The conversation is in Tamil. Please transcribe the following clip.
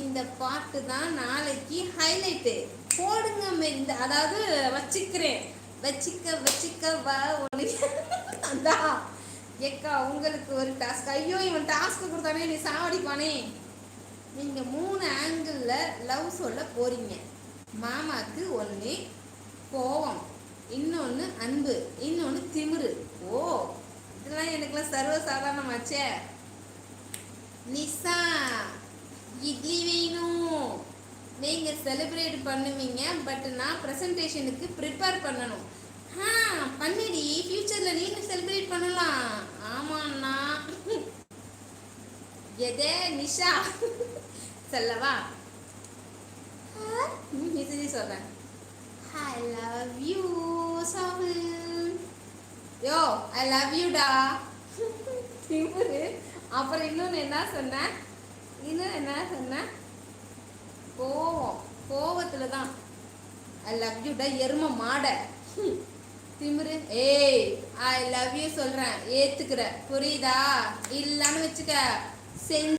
இந்த பாட்டு தான் நாளைக்கு ஹைலைட்டு போடுங்க. இந்த அதாவது வச்சுக்கிறேன், வச்சுக்க வா ஒன்று. அதான் ஏக்கா உங்களுக்கு ஒரு டாஸ்க். ஐயோ இவன் டாஸ்க் கொடுத்தானே நீ சாவடிப்பானே. நீங்கள் 3 ஆங்கிளில் லவ் சொல்ல போறீங்க. மாமாக்கு ஒன்று கோவம், இன்னொன்று அன்பு, இன்னொன்று திமிரு. ஓ இதெல்லாம் எனக்குலாம் சர்வசாதாரணமாச்சே. நிசா இட்லி வேணும். நீங்கள் செலிப்ரேட் பண்ணுவீங்க, பட் நான் ப்ரெசன்டேஷனுக்கு ப்ரிப்பேர் பண்ணணும். பண்ணிடி, ஃப்யூச்சரில் நீங்கள் செலிப்ரேட் பண்ணலாம். ஆமாண்ணா. எதே நிஷா சொல்லவா? மெசேஜ் சொல்கிறேன். I love you Shahul. Yo I love யூடா. திமிரு. அப்புறம் இன்னொன்று என்ன சொன்னேன்? கோவத்தில் தான் ஐ லவ் யூடா எரும மாட. திமிரு. ஏய் ஐ லவ் யூ சொல்கிறேன், ஏற்றுக்கிற புரியுதா? இல்லைன்னு வச்சுக்க செஞ்சு